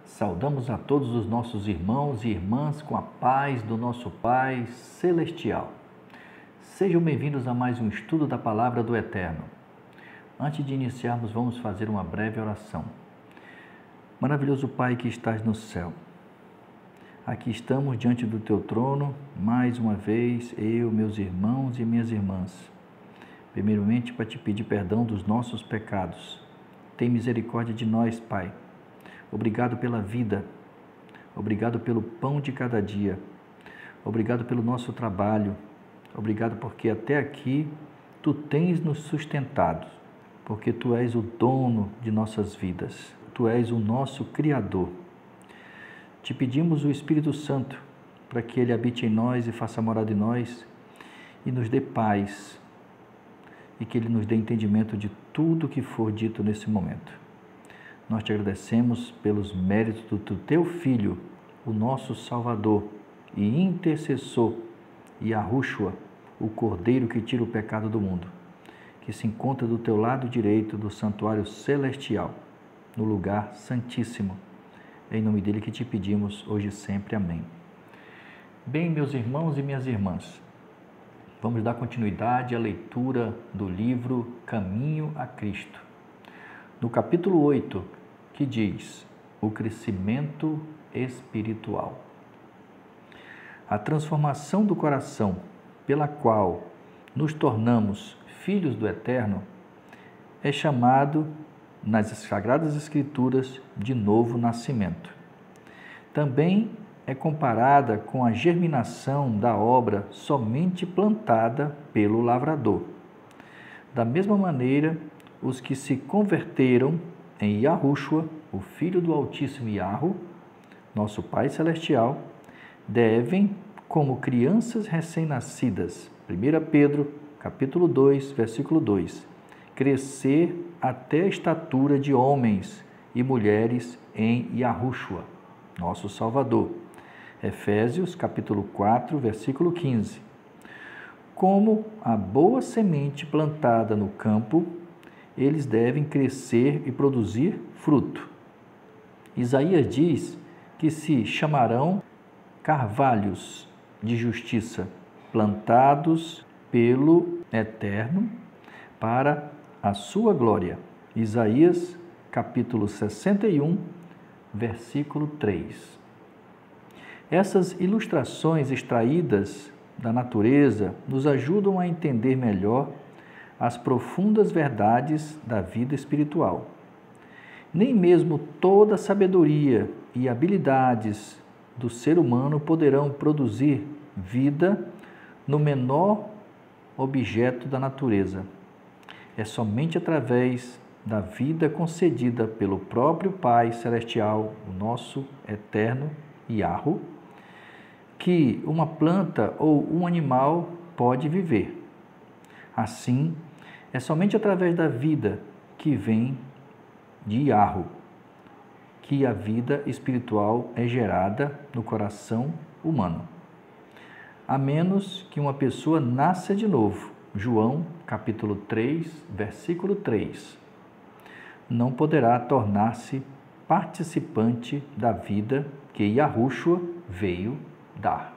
Saudamos a todos os nossos irmãos e irmãs com a paz do nosso Pai Celestial. Sejam bem-vindos a mais um estudo da Palavra do Eterno. Antes de iniciarmos, vamos fazer uma breve oração. Maravilhoso Pai que estás no céu, aqui estamos diante do Teu trono, mais uma vez, eu, meus irmãos e minhas irmãs. Primeiramente, para te pedir perdão dos nossos pecados. Tem misericórdia de nós, Pai. Obrigado pela vida, obrigado pelo pão de cada dia, obrigado pelo nosso trabalho, obrigado porque até aqui Tu tens nos sustentado, porque Tu és o dono de nossas vidas, Tu és o nosso Criador. Te pedimos o Espírito Santo para que Ele habite em nós e faça morada em nós e nos dê paz e que Ele nos dê entendimento de tudo que for dito nesse momento. Nós te agradecemos pelos méritos do Teu Filho, o nosso Salvador e intercessor, Yahushua, o Cordeiro que tira o pecado do mundo, que se encontra do Teu lado direito do santuário celestial, no lugar santíssimo. É em nome dele que te pedimos, hoje e sempre. Amém. Bem, meus irmãos e minhas irmãs, vamos dar continuidade à leitura do livro Caminho a Cristo. No capítulo 8, que diz o crescimento espiritual. A transformação do coração pela qual nos tornamos filhos do Eterno é chamado nas Sagradas Escrituras de novo nascimento. Também é comparada com a germinação da obra somente plantada pelo lavrador. Da mesma maneira, os que se converteram em Yahushua, o Filho do Altíssimo Yahu, nosso Pai Celestial, devem, como crianças recém-nascidas, 1 Pedro, capítulo 2, versículo 2, crescer até a estatura de homens e mulheres em Yahushua, nosso Salvador. Efésios, capítulo 4, versículo 15. Como a boa semente plantada no campo, eles devem crescer e produzir fruto. Isaías diz que se chamarão carvalhos de justiça, plantados pelo Eterno para a sua glória. Isaías, capítulo 61, versículo 3. Essas ilustrações extraídas da natureza nos ajudam a entender melhor as profundas verdades da vida espiritual. Nem mesmo toda a sabedoria e habilidades do ser humano poderão produzir vida no menor objeto da natureza. É somente através da vida concedida pelo próprio Pai Celestial, o nosso Eterno Yahu, que uma planta ou um animal pode viver. Assim, é somente através da vida que vem de Yahu que a vida espiritual é gerada no coração humano. A menos que uma pessoa nasça de novo. João, capítulo 3, versículo 3. Não poderá tornar-se participante da vida que Yahushua veio dar.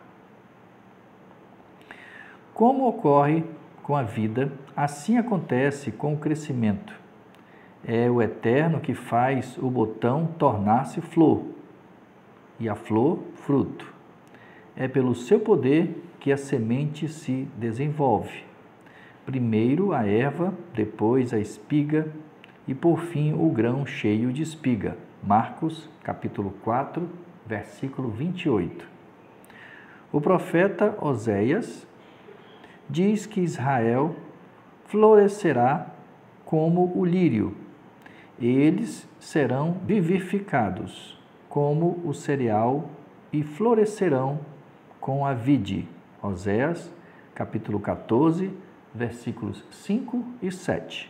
Como ocorre com a vida, assim acontece com o crescimento. É o Eterno que faz o botão tornar-se flor e a flor fruto. É pelo seu poder que a semente se desenvolve. Primeiro a erva, depois a espiga e por fim o grão cheio de espiga. Marcos, capítulo 4, versículo 28. O profeta Oséias diz que Israel florescerá como o lírio. Eles serão vivificados como o cereal e florescerão com a vide. Oséias, capítulo 14, versículos 5 e 7.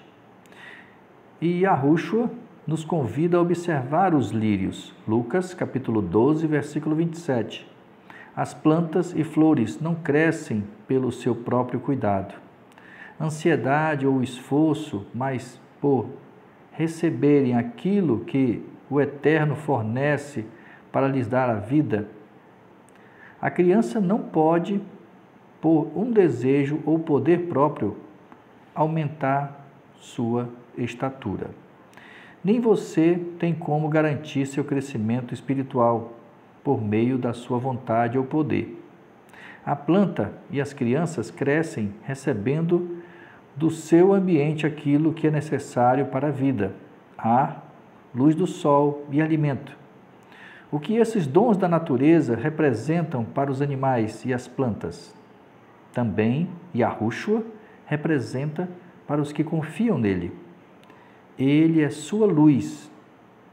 E Yahushua nos convida a observar os lírios. Lucas, capítulo 12, versículo 27. As plantas e flores não crescem pelo seu próprio cuidado. Ansiedade ou esforço, mas por receberem aquilo que o Eterno fornece para lhes dar a vida, a criança não pode, por um desejo ou poder próprio, aumentar sua estatura. Nem você tem como garantir seu crescimento espiritual por meio da sua vontade ou poder. A planta e as crianças crescem recebendo do seu ambiente aquilo que é necessário para a vida: ar, luz do sol e alimento. O que esses dons da natureza representam para os animais e as plantas? Também Yahushua representa para os que confiam nele. Ele é sua luz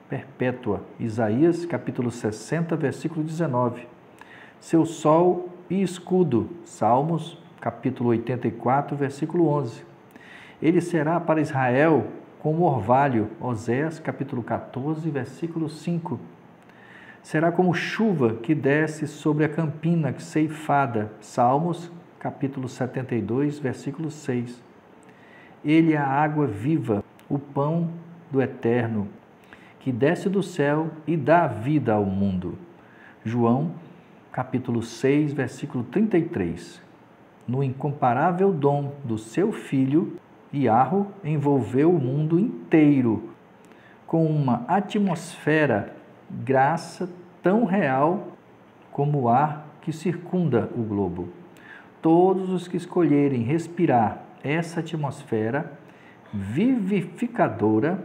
perpétua. Isaías capítulo 60, versículo 19. Seu sol e escudo. Salmos capítulo 84, versículo 11. Ele será para Israel como orvalho. Oséias capítulo 14, versículo 5. Será como chuva que desce sobre a campina ceifada. Salmos capítulo 72, versículo 6. Ele é a água viva, o pão do Eterno, que desce do céu e dá vida ao mundo. João, capítulo 6, versículo 33. No incomparável dom do seu Filho, Yahu envolveu o mundo inteiro com uma atmosfera, graça tão real como o ar que circunda o globo. Todos os que escolherem respirar essa atmosfera vivificadora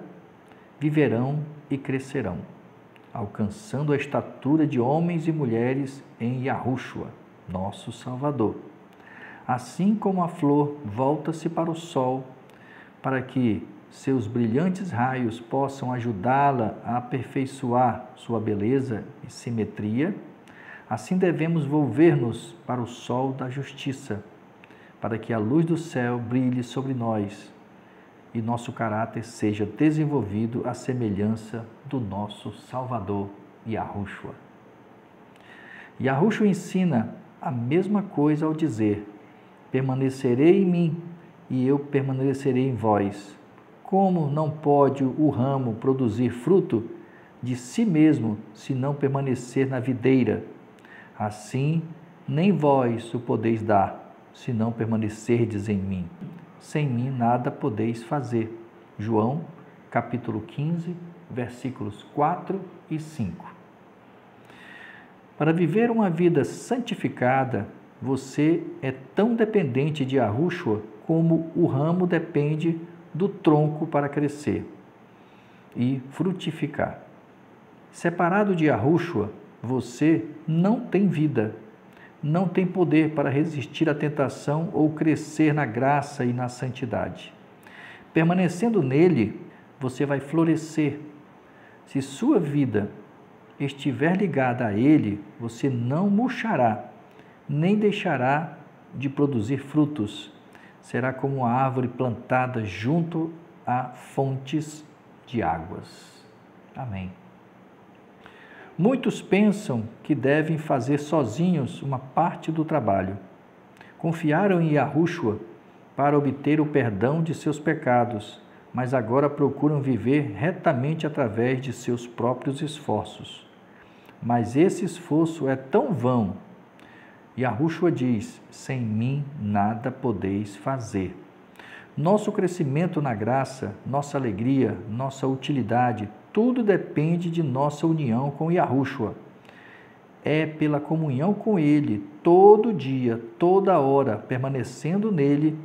viverão e crescerão, alcançando a estatura de homens e mulheres em Yahushua, nosso Salvador. Assim como a flor volta-se para o sol, para que seus brilhantes raios possam ajudá-la a aperfeiçoar sua beleza e simetria, assim devemos volver-nos para o sol da justiça, para que a luz do céu brilhe sobre nós e nosso caráter seja desenvolvido à semelhança do nosso Salvador, Yahushua. Yahushua ensina a mesma coisa ao dizer: permanecerei em mim e eu permanecerei em vós. Como não pode o ramo produzir fruto de si mesmo se não permanecer na videira? Assim, nem vós o podeis dar, se não permanecerdes em mim. Sem mim nada podeis fazer. João, capítulo 15, versículos 4 e 5. Para viver uma vida santificada, você é tão dependente de Yahushua como o ramo depende do tronco para crescer e frutificar. Separado de Yahushua, você não tem vida, não tem poder para resistir à tentação ou crescer na graça e na santidade. Permanecendo nele, você vai florescer. Se sua vida estiver ligada a ele, você não murchará, nem deixará de produzir frutos. Será como uma árvore plantada junto a fontes de águas. Amém. Muitos pensam que devem fazer sozinhos uma parte do trabalho. Confiaram em Yahushua para obter o perdão de seus pecados, mas agora procuram viver retamente através de seus próprios esforços. Mas esse esforço é tão vão. Yahushua diz: sem mim nada podeis fazer. Nosso crescimento na graça, nossa alegria, nossa utilidade, tudo depende de nossa união com Yahushua. É pela comunhão com Ele, todo dia, toda hora, permanecendo nele,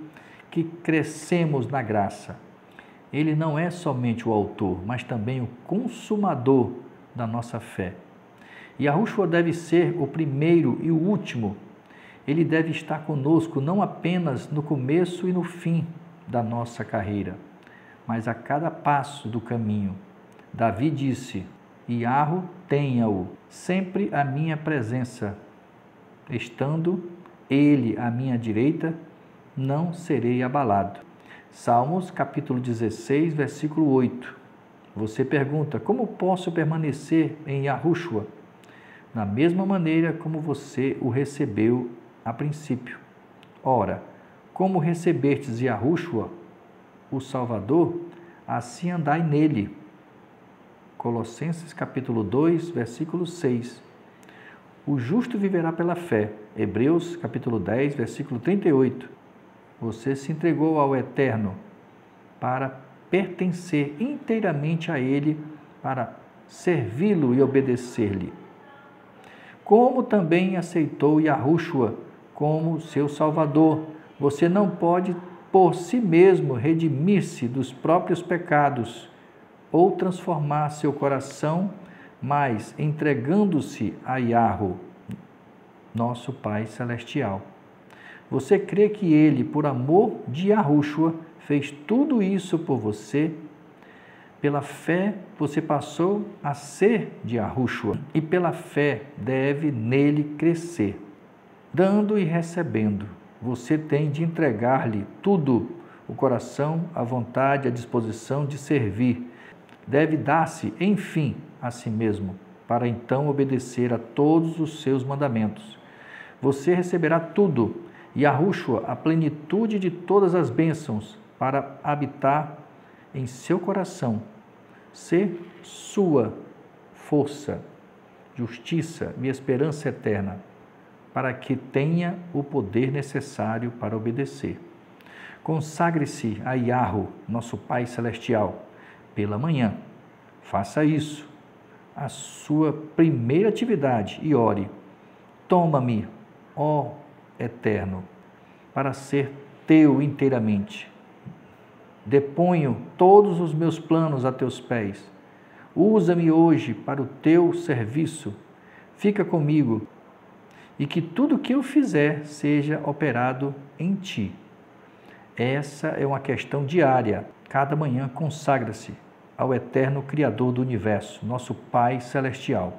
que crescemos na graça. Ele não é somente o autor, mas também o consumador da nossa fé. Yahushua deve ser o primeiro e o último. Ele deve estar conosco não apenas no começo e no fim da nossa carreira, mas a cada passo do caminho. Davi disse: Yahu tenha-o sempre à minha presença. Estando ele à minha direita, não serei abalado. Salmos capítulo 16, versículo 8. Você pergunta: como posso permanecer em Yahushua? Da mesma maneira como você o recebeu a princípio. Ora, como recebestes Yahushua, o Salvador, assim andai nele. Colossenses capítulo 2, versículo 6. O justo viverá pela fé. Hebreus capítulo 10, versículo 38. Você se entregou ao Eterno para pertencer inteiramente a Ele, para servi-lo e obedecer-lhe. Como também aceitou Yahushua como seu Salvador. Você não pode por si mesmo redimir-se dos próprios pecados ou transformar seu coração, mas entregando-se a Yahu, nosso Pai Celestial. Você crê que Ele, por amor de Yahushua, fez tudo isso por você? Pela fé, você passou a ser de Yahushua e pela fé deve nele crescer. Dando e recebendo, você tem de entregar-lhe tudo, o coração, a vontade, a disposição de servir. Deve dar-se, enfim, a si mesmo, para então obedecer a todos os seus mandamentos. Você receberá tudo, Yahushua, a plenitude de todas as bênçãos, para habitar em seu coração, ser sua força, justiça e esperança eterna, para que tenha o poder necessário para obedecer. Consagre-se a Yahu, nosso Pai Celestial, pela manhã. Faça isso, a sua primeira atividade, e ore. Toma-me, ó Eterno, para ser teu inteiramente. Deponho todos os meus planos a teus pés. Usa-me hoje para o teu serviço. Fica comigo e que tudo que eu fizer seja operado em ti. Essa é uma questão diária. Cada manhã consagra-se ao eterno Criador do Universo, nosso Pai Celestial,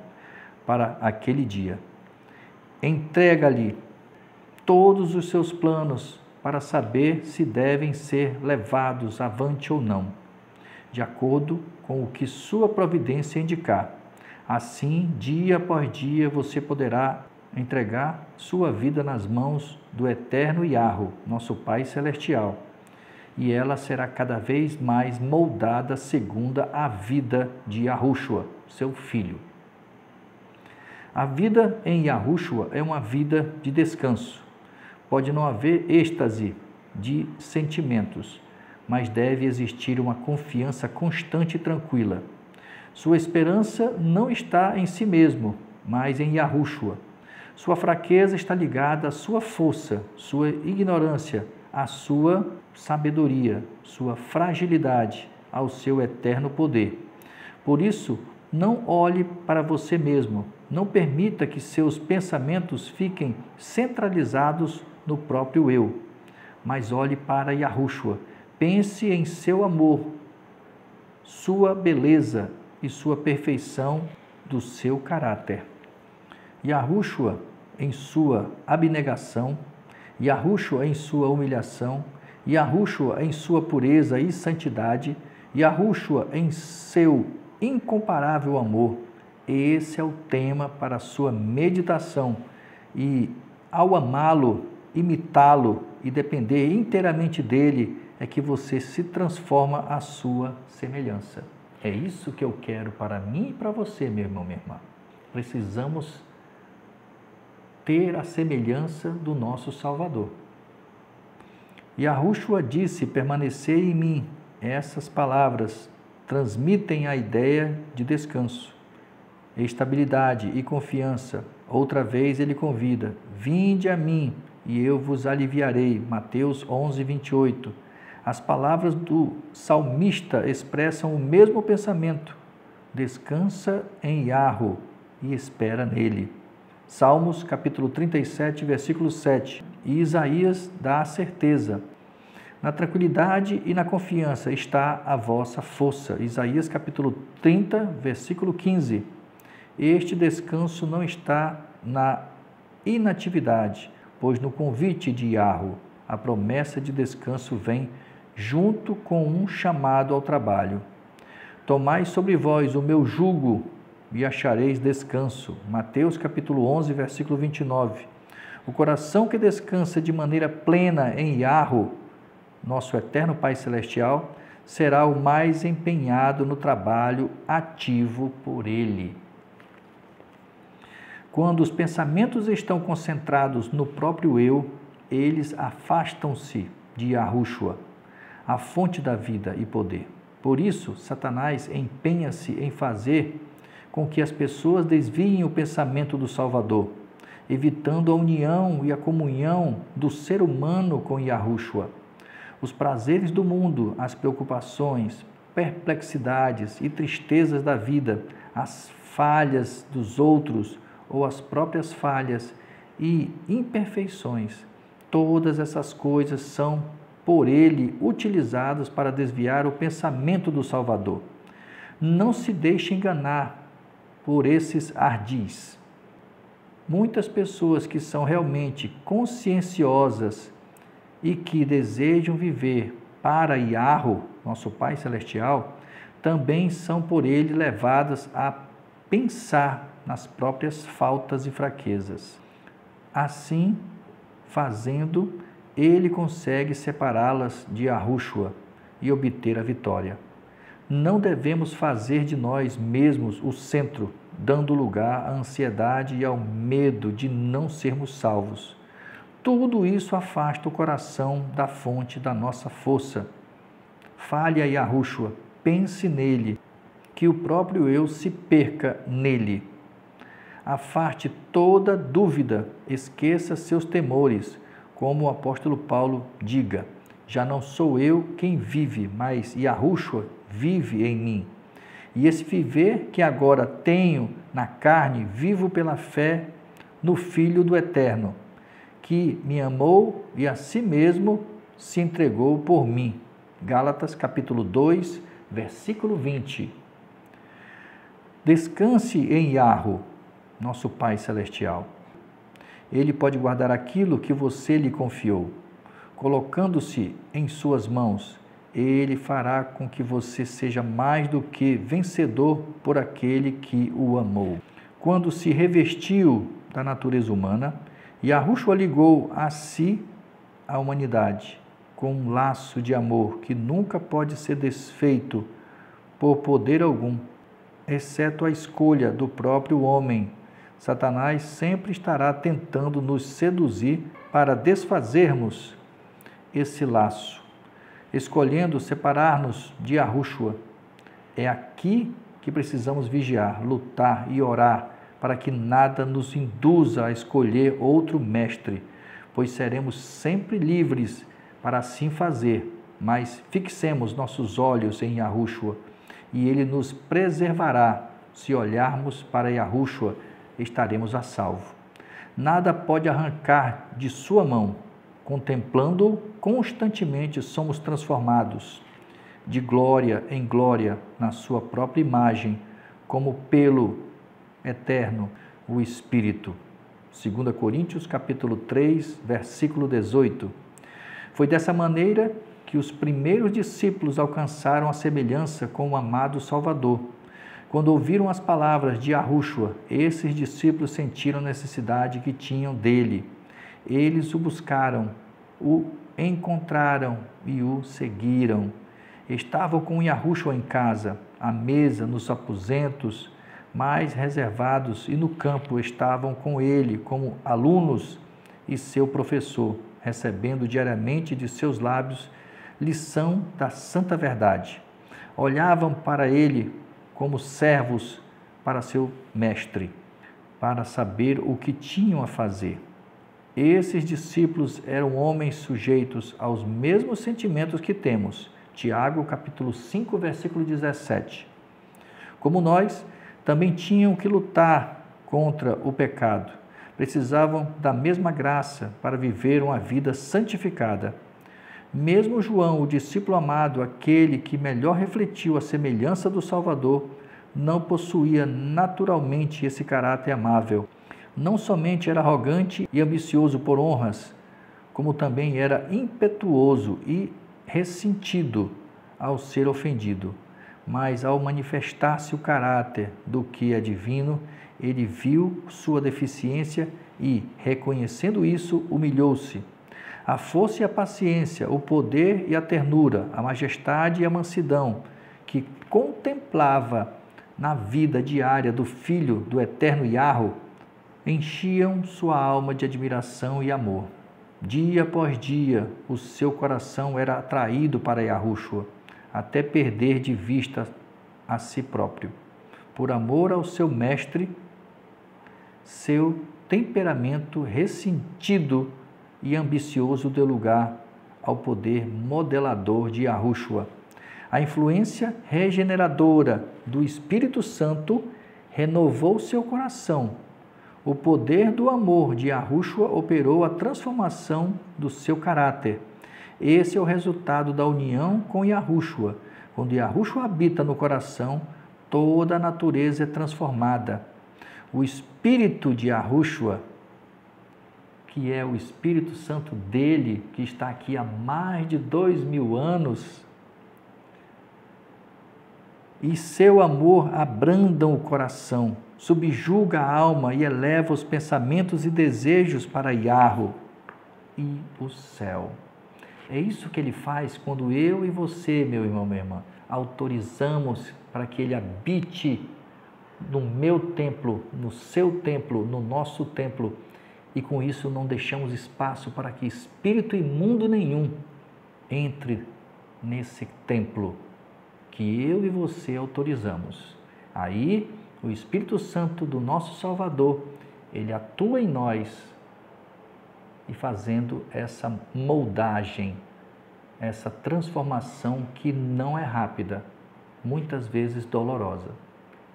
para aquele dia. Entrega-lhe todos os seus planos para saber se devem ser levados avante ou não, de acordo com o que sua providência indicar. Assim, dia após dia, você poderá entregar sua vida nas mãos do eterno Yahu, nosso Pai Celestial, e ela será cada vez mais moldada segundo a vida de Yahushua, seu Filho. A vida em Yahushua é uma vida de descanso. Pode não haver êxtase de sentimentos, mas deve existir uma confiança constante e tranquila. Sua esperança não está em si mesmo, mas em Yahushua. Sua fraqueza está ligada à sua força, sua ignorância, à sua sabedoria, sua fragilidade, ao seu eterno poder. Por isso, não olhe para você mesmo, não permita que seus pensamentos fiquem centralizados no próprio eu, mas olhe para Yahushua, pense em seu amor, sua beleza e sua perfeição do seu caráter. Yahushua em sua abnegação, Yahushua em sua humilhação, Yahushua em sua pureza e santidade, Yahushua em seu incomparável amor. Esse é o tema para a sua meditação e, ao amá-lo, imitá-lo e depender inteiramente dele, é que você se transforma à sua semelhança. É isso que eu quero para mim e para você, meu irmão, minha irmã. Precisamos ter a semelhança do nosso Salvador. Yahushua disse: permanecei em mim. Essas palavras transmitem a ideia de descanso, estabilidade e confiança. Outra vez ele convida: vinde a mim e eu vos aliviarei. Mateus 11, 28. As palavras do salmista expressam o mesmo pensamento. Descansa em Yahu e espera nele. Salmos capítulo 37, versículo 7. E Isaías dá a certeza: na tranquilidade e na confiança está a vossa força. Isaías capítulo 30, versículo 15. Este descanso não está na inatividade, pois no convite de Yahu, a promessa de descanso vem junto com um chamado ao trabalho. Tomai sobre vós o meu jugo e achareis descanso. Mateus capítulo 11, versículo 29. O coração que descansa de maneira plena em Yahu, nosso eterno Pai Celestial, será o mais empenhado no trabalho ativo por ele. Quando os pensamentos estão concentrados no próprio eu, eles afastam-se de Yahushua, a fonte da vida e poder. Por isso, Satanás empenha-se em fazer com que as pessoas desviem o pensamento do Salvador, evitando a união e a comunhão do ser humano com Yahushua. Os prazeres do mundo, as preocupações, perplexidades e tristezas da vida, as falhas dos outros ou as próprias falhas e imperfeições, todas essas coisas são por ele utilizadas para desviar o pensamento do Salvador. Não se deixe enganar por esses ardis. Muitas pessoas que são realmente conscienciosas e que desejam viver para Yahu, nosso Pai Celestial, também são por ele levadas a pensar nas próprias faltas e fraquezas. Assim, fazendo, ele consegue separá-las de Yahushua e obter a vitória. Não devemos fazer de nós mesmos o centro, dando lugar à ansiedade e ao medo de não sermos salvos. Tudo isso afasta o coração da fonte da nossa força. Fale a Yahushua, pense nele, que o próprio eu se perca nele. Afaste toda dúvida, esqueça seus temores, como o apóstolo Paulo diga: já não sou eu quem vive, mas Yahushua vive em mim. E esse viver que agora tenho na carne, vivo pela fé no Filho do Eterno, que me amou e a si mesmo se entregou por mim. Gálatas capítulo 2, versículo 20. Descanse em Yahu, nosso Pai Celestial. Ele pode guardar aquilo que você lhe confiou. Colocando-se em suas mãos, ele fará com que você seja mais do que vencedor por aquele que o amou. Quando se revestiu da natureza humana, Yahushua ligou a si a humanidade com um laço de amor que nunca pode ser desfeito por poder algum, exceto a escolha do próprio homem. Satanás sempre estará tentando nos seduzir para desfazermos esse laço, escolhendo separar-nos de Yahushua. É aqui que precisamos vigiar, lutar e orar para que nada nos induza a escolher outro mestre, pois seremos sempre livres para assim fazer, mas fixemos nossos olhos em Yahushua e ele nos preservará. Se olharmos para Yahushua, estaremos a salvo. Nada pode arrancar de sua mão. Contemplando-o constantemente, somos transformados de glória em glória na sua própria imagem, como pelo eterno, o Espírito. 2 Coríntios capítulo 3, versículo 18. Foi dessa maneira que os primeiros discípulos alcançaram a semelhança com o amado Salvador. Quando ouviram as palavras de Yahushua, esses discípulos sentiram a necessidade que tinham dele. Eles o buscaram, o encontraram e o seguiram. Estavam com Yahushua em casa, à mesa, nos aposentos mais reservados e no campo estavam com ele como alunos e seu professor, recebendo diariamente de seus lábios lição da santa verdade. Olhavam para ele como servos para seu mestre, para saber o que tinham a fazer. Esses discípulos eram homens sujeitos aos mesmos sentimentos que temos. Tiago, capítulo 5, versículo 17. Como nós, também tinham que lutar contra o pecado. Precisavam da mesma graça para viver uma vida santificada. Mesmo João, o discípulo amado, aquele que melhor refletiu a semelhança do Salvador, não possuía naturalmente esse caráter amável. Não somente era arrogante e ambicioso por honras, como também era impetuoso e ressentido ao ser ofendido. Mas ao manifestar-se o caráter do que é divino, ele viu sua deficiência e, reconhecendo isso, humilhou-se. a força e a paciência, o poder e a ternura, a majestade e a mansidão, que contemplava na vida diária do Filho do eterno Yahweh, enchiam sua alma de admiração e amor. Dia após dia, o seu coração era atraído para Yahushua, até perder de vista a si próprio. Por amor ao seu mestre, seu temperamento ressentido e ambicioso deu lugar ao poder modelador de Yahushua. A influência regeneradora do Espírito Santo renovou seu coração. O poder do amor de Yahushua operou a transformação do seu caráter. Esse é o resultado da união com Yahushua. Quando Yahushua habita no coração, toda a natureza é transformada. O Espírito de Yahushua, que é o Espírito Santo dele, que está aqui há mais de 2000 anos, e seu amor abrandam o coração, subjuga a alma e eleva os pensamentos e desejos para Yahweh e o céu. É isso que ele faz quando eu e você, meu irmão, minha irmã, autorizamos para que ele habite no meu templo, no seu templo, no nosso templo, e com isso não deixamos espaço para que espírito imundo nenhum entre nesse templo que eu e você autorizamos. Aí, o Espírito Santo do nosso Salvador, ele atua em nós e fazendo essa moldagem, essa transformação que não é rápida, muitas vezes dolorosa,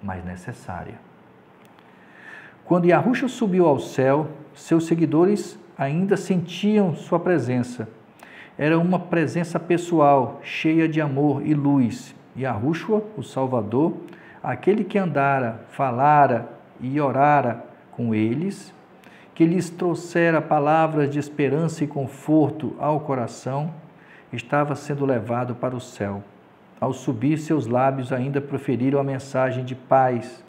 mas necessária. Quando Yahushua subiu ao céu, seus seguidores ainda sentiam sua presença. Era uma presença pessoal, cheia de amor e luz. Yahushua, o Salvador, aquele que andara, falara e orara com eles, que lhes trouxera palavras de esperança e conforto ao coração, estava sendo levado para o céu. Ao subir, seus lábios ainda proferiram a mensagem de paz.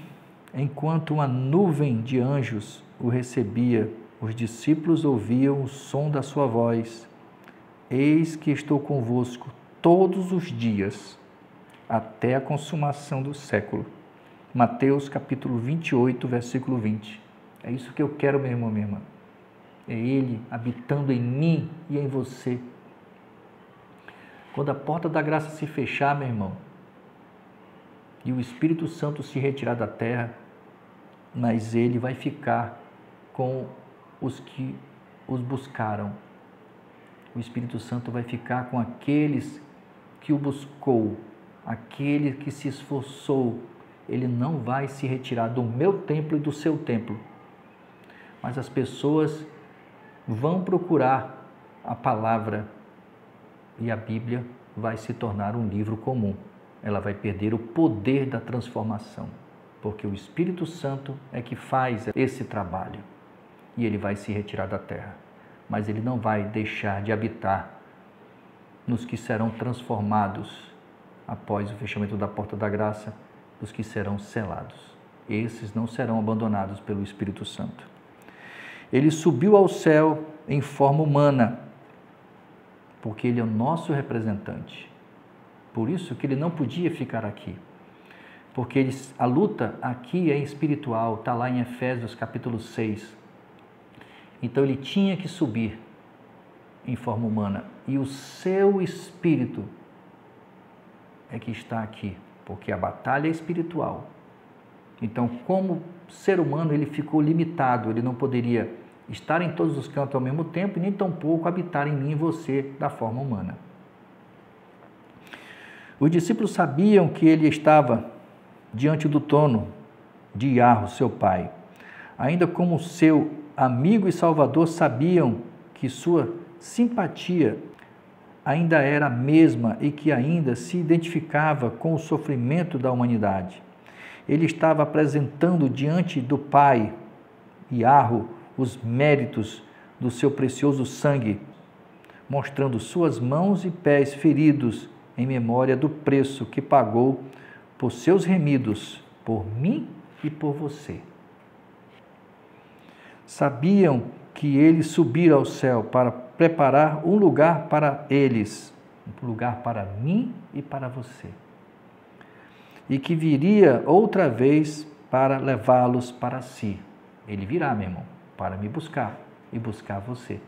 Enquanto uma nuvem de anjos o recebia, os discípulos ouviam o som da sua voz. Eis que estou convosco todos os dias, até a consumação do século. Mateus capítulo 28, versículo 20. É isso que eu quero, meu irmão, minha irmã. É Ele habitando em mim e em você. Quando a porta da graça se fechar, meu irmão, e o Espírito Santo se retirar da terra, mas Ele vai ficar com os que os buscaram. O Espírito Santo vai ficar com aqueles que o buscou, aquele que se esforçou. Ele não vai se retirar do meu templo e do seu templo. Mas as pessoas vão procurar a palavra e a Bíblia vai se tornar um livro comum. Ela vai perder o poder da transformação, porque o Espírito Santo é que faz esse trabalho e ele vai se retirar da terra. Mas ele não vai deixar de habitar nos que serão transformados após o fechamento da porta da graça, os que serão selados. Esses não serão abandonados pelo Espírito Santo. Ele subiu ao céu em forma humana, porque ele é o nosso representante. Por isso que ele não podia ficar aqui. Porque a luta aqui é espiritual, está lá em Efésios capítulo 6. Então ele tinha que subir em forma humana. E o seu espírito é que está aqui, porque a batalha é espiritual. Então, como ser humano, ele ficou limitado, ele não poderia estar em todos os cantos ao mesmo tempo, e nem tampouco habitar em mim e você da forma humana. Os discípulos sabiam que ele estava diante do trono de Yahweh, seu pai. Ainda como seu amigo e salvador, sabiam que sua simpatia ainda era a mesma e que ainda se identificava com o sofrimento da humanidade. Ele estava apresentando diante do Pai, Yahweh, os méritos do seu precioso sangue, mostrando suas mãos e pés feridos em memória do preço que pagou por seus remidos, por mim e por você. Sabiam que ele subira ao céu para preparar um lugar para eles, um lugar para mim e para você. E que viria outra vez para levá-los para si. Ele virá, meu irmão, para me buscar e buscar você.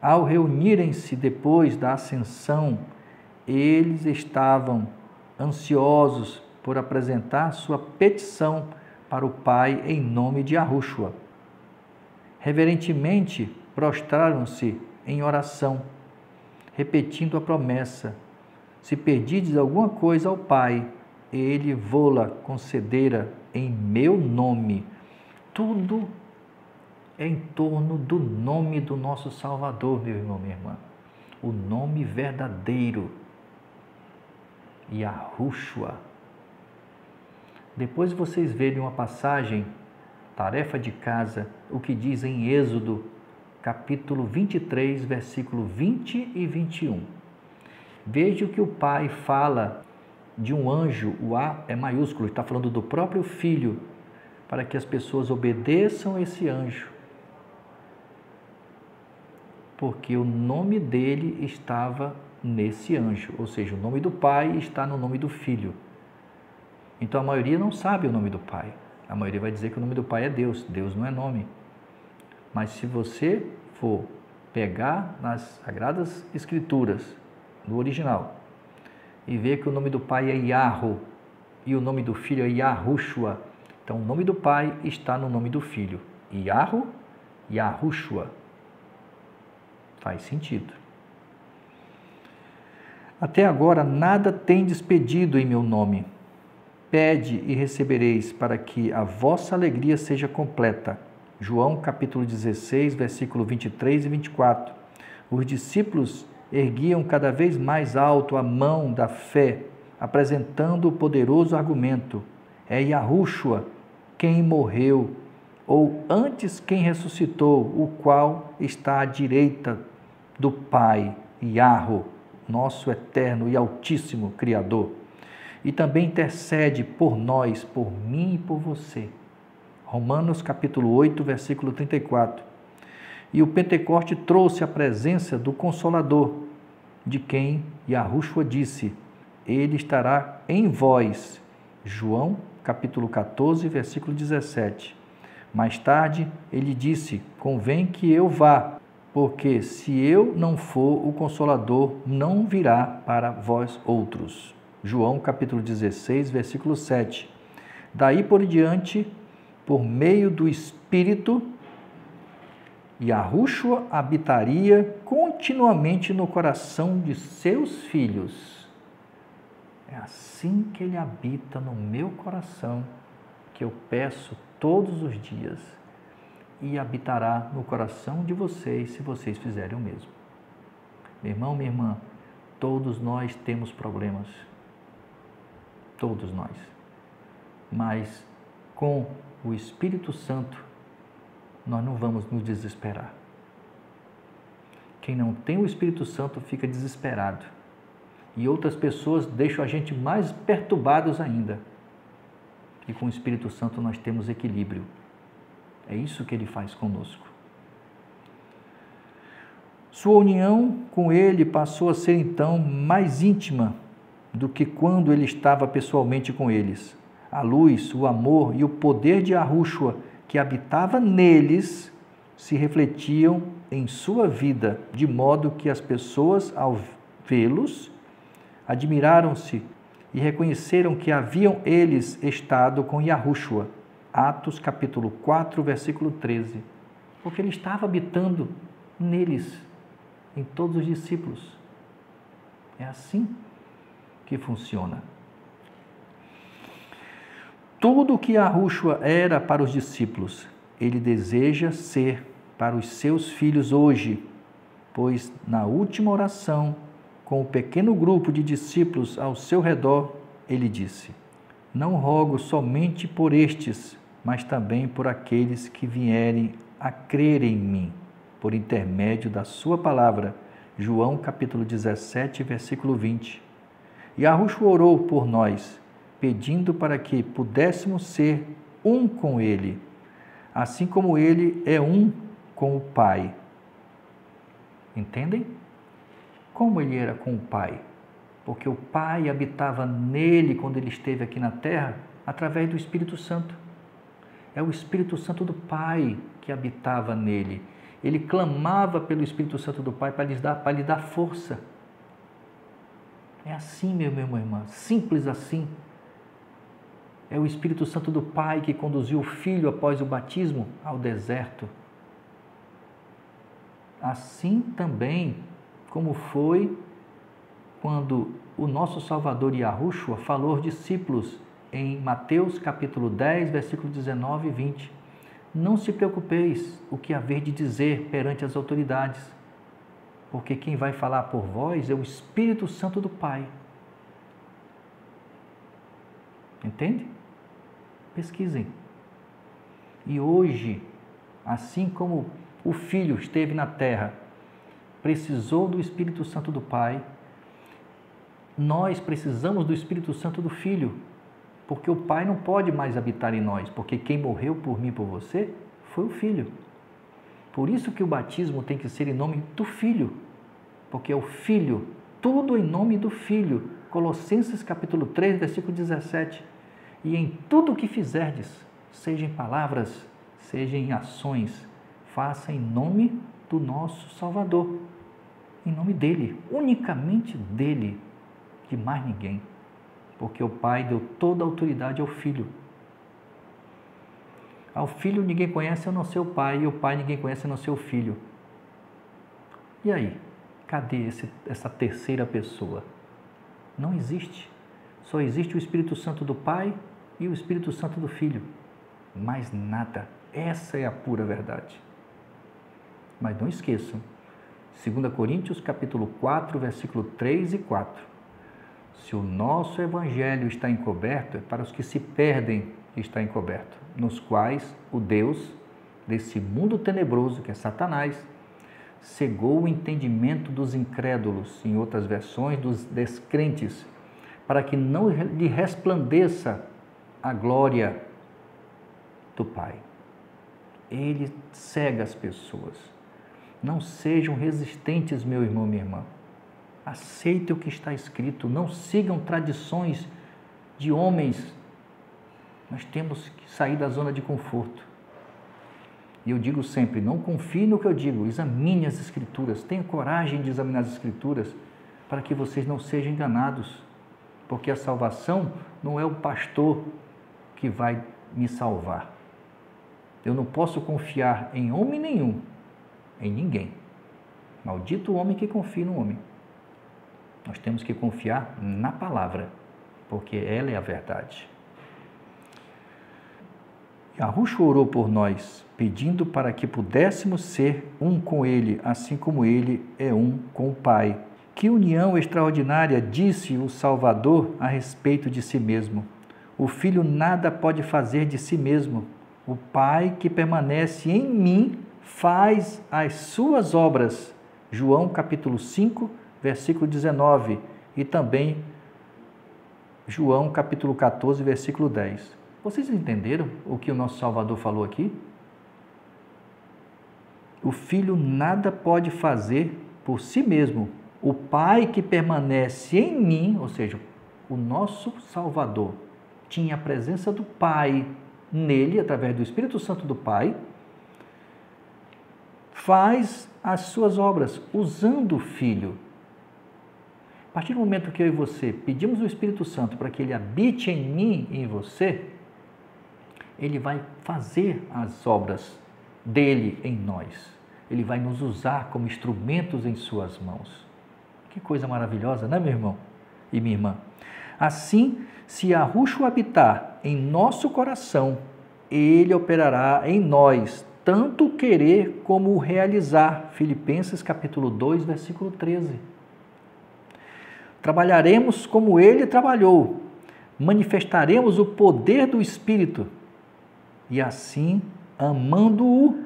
Ao reunirem-se depois da ascensão, eles estavam ansiosos por apresentar sua petição para o Pai em nome de Yahushua. Reverentemente prostraram-se em oração, repetindo a promessa: se pedirdes alguma coisa ao Pai, Ele vô-la concederá em meu nome. Tudo é em torno do nome do nosso Salvador, meu irmão, minha irmã. O nome verdadeiro, Yahushua. Depois vocês verem uma passagem, tarefa de casa, o que diz em Êxodo, capítulo 23, versículo 20 e 21. Veja que o Pai fala de um anjo, o A é maiúsculo, está falando do próprio Filho, para que as pessoas obedeçam a esse anjo, porque o nome dele estava nesse anjo, ou seja, o nome do Pai está no nome do Filho. Então a maioria não sabe o nome do Pai, a maioria vai dizer que o nome do Pai é Deus, Deus não é nome. Mas se você for pegar nas Sagradas Escrituras, no original, e ver que o nome do Pai é Yahu e o nome do Filho é Yahushua, então o nome do Pai está no nome do Filho, Yahu, Yahushua. Faz sentido. Até agora nada tendes pedido em meu nome. Pede e recebereis, para que a vossa alegria seja completa. João capítulo 16, versículo 23 e 24. Os discípulos erguiam cada vez mais alto a mão da fé, apresentando o poderoso argumento: é Yahushua quem morreu, ou antes quem ressuscitou, o qual está à direita do Pai, Yahu, nosso eterno e altíssimo Criador. E também intercede por nós, por mim e por você. Romanos capítulo 8, versículo 34. E o Pentecoste trouxe a presença do Consolador, de quem Yahushua disse: Ele estará em vós. João capítulo 14, versículo 17. Mais tarde, ele disse: convém que eu vá, porque se eu não for, o Consolador não virá para vós outros. João capítulo 16, versículo 7. Daí por diante, por meio do Espírito, Yahushua habitaria continuamente no coração de seus filhos. É assim que ele habita no meu coração, que eu peço todos os dias, e habitará no coração de vocês, se vocês fizerem o mesmo. Meu irmão, minha irmã, todos nós temos problemas. Todos nós. Mas com o Espírito Santo, nós não vamos nos desesperar. Quem não tem o Espírito Santo fica desesperado. E outras pessoas deixam a gente mais perturbados ainda. E com o Espírito Santo nós temos equilíbrio. É isso que ele faz conosco. Sua união com ele passou a ser então mais íntima do que quando ele estava pessoalmente com eles. A luz, o amor e o poder de Yahushua que habitava neles se refletiam em sua vida, de modo que as pessoas, ao vê-los, admiraram-se e reconheceram que haviam eles estado com Yahushua. Atos capítulo 4, versículo 13. Porque ele estava habitando neles, em todos os discípulos. É assim que funciona. Tudo o que Yahushua era para os discípulos, ele deseja ser para os seus filhos hoje, pois na última oração, com o pequeno grupo de discípulos ao seu redor, ele disse: não rogo somente por estes, mas também por aqueles que vierem a crer em mim, por intermédio da sua palavra. João capítulo 17, versículo 20. Yahushua orou por nós, pedindo para que pudéssemos ser um com ele, assim como ele é um com o Pai. Entendem? Como ele era com o Pai? Porque o Pai habitava nele quando ele esteve aqui na terra, através do Espírito Santo. É o Espírito Santo do Pai que habitava nele. Ele clamava pelo Espírito Santo do Pai para lhe dar força. É assim, meu irmão, minha irmã, simples assim. É o Espírito Santo do Pai que conduziu o Filho após o batismo ao deserto. Assim também como foi quando o nosso Salvador Yahushua falou aos discípulos em Mateus capítulo 10, versículos 19 e 20. Não se preocupeis o que haver de dizer perante as autoridades, porque quem vai falar por vós é o Espírito Santo do Pai. Entende? Pesquisem. E hoje, assim como o Filho esteve na terra, precisou do Espírito Santo do Pai, nós precisamos do Espírito Santo do Filho, porque o Pai não pode mais habitar em nós, porque quem morreu por mim e por você foi o Filho. Por isso que o batismo tem que ser em nome do Filho, porque é o Filho, tudo em nome do Filho. Colossenses capítulo 3, versículo 17. E em tudo o que fizerdes, seja em palavras, seja em ações, faça em nome do nosso Salvador, em nome dele, unicamente dele, de mais ninguém, porque o Pai deu toda a autoridade ao Filho. Ao Filho ninguém conhece a não ser o Pai, e o Pai ninguém conhece a não ser o Filho. E aí? Cadê essa terceira pessoa? Não existe. Só existe o Espírito Santo do Pai e o Espírito Santo do Filho. Mais nada. Essa é a pura verdade. Mas não esqueçam, 2 Coríntios capítulo 4, versículo 3 e 4. Se o nosso evangelho está encoberto, é para os que se perdem está encoberto, nos quais o Deus desse mundo tenebroso, que é Satanás, cegou o entendimento dos incrédulos, em outras versões, dos descrentes, para que não lhe resplandeça a glória do Pai. Ele cega as pessoas. Não sejam resistentes, meu irmão, minha irmã. Aceitem o que está escrito. Não sigam tradições de homens. Nós temos que sair da zona de conforto. E eu digo sempre, não confie no que eu digo. Examine as Escrituras. Tenha coragem de examinar as Escrituras para que vocês não sejam enganados. Porque a salvação não é o pastor que vai me salvar. Eu não posso confiar em homem nenhum, em ninguém. Maldito o homem que confia no homem. Nós temos que confiar na palavra, porque ela é a verdade. Yahushua orou por nós, pedindo para que pudéssemos ser um com Ele, assim como Ele é um com o Pai. Que união extraordinária, disse o Salvador a respeito de si mesmo. O Filho nada pode fazer de si mesmo. O Pai que permanece em mim faz as suas obras. João capítulo 5, versículo 19. E também João capítulo 14, versículo 10. Vocês entenderam o que o nosso Salvador falou aqui? O Filho nada pode fazer por si mesmo. O Pai que permanece em mim, ou seja, o nosso Salvador, tinha a presença do Pai nele, através do Espírito Santo do Pai, faz as suas obras, usando o Filho. A partir do momento que eu e você pedimos o Espírito Santo para que ele habite em mim e em você, ele vai fazer as obras dele em nós. Ele vai nos usar como instrumentos em suas mãos. Que coisa maravilhosa, não é, meu irmão e minha irmã? Assim, se Yahushua habitar em nosso coração, ele operará em nós, tanto o querer como o realizar. Filipenses capítulo 2, versículo 13. Trabalharemos como ele trabalhou, manifestaremos o poder do Espírito, e assim, amando-o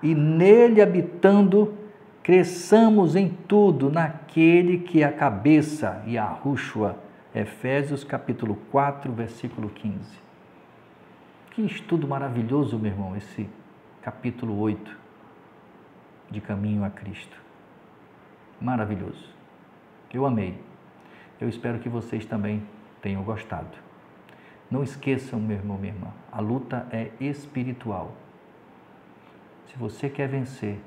e nele habitando, cresçamos em tudo naquele que é a cabeça, Yahushua. Efésios capítulo 4, versículo 15. Que estudo maravilhoso, meu irmão, esse capítulo 8 de Caminho a Cristo. maravilhoso. Eu amei. Eu espero que vocês também tenham gostado. Não esqueçam, meu irmão, minha irmã, a luta é espiritual. Se você quer vencer,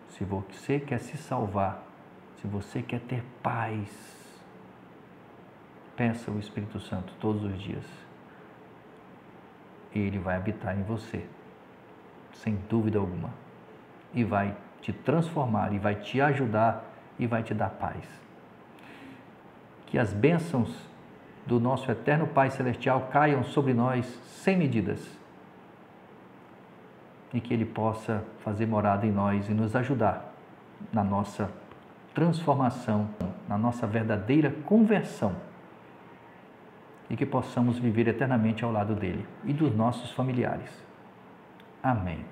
se você quer se salvar, se você quer ter paz, peça o Espírito Santo todos os dias. Ele vai habitar em você, sem dúvida alguma, e vai te transformar, e vai te ajudar, e vai te dar paz. Que as bênçãos do nosso eterno Pai Celestial caiam sobre nós sem medidas, e que Ele possa fazer morada em nós e nos ajudar na nossa transformação, na nossa verdadeira conversão, e que possamos viver eternamente ao lado dele e dos nossos familiares. Amém.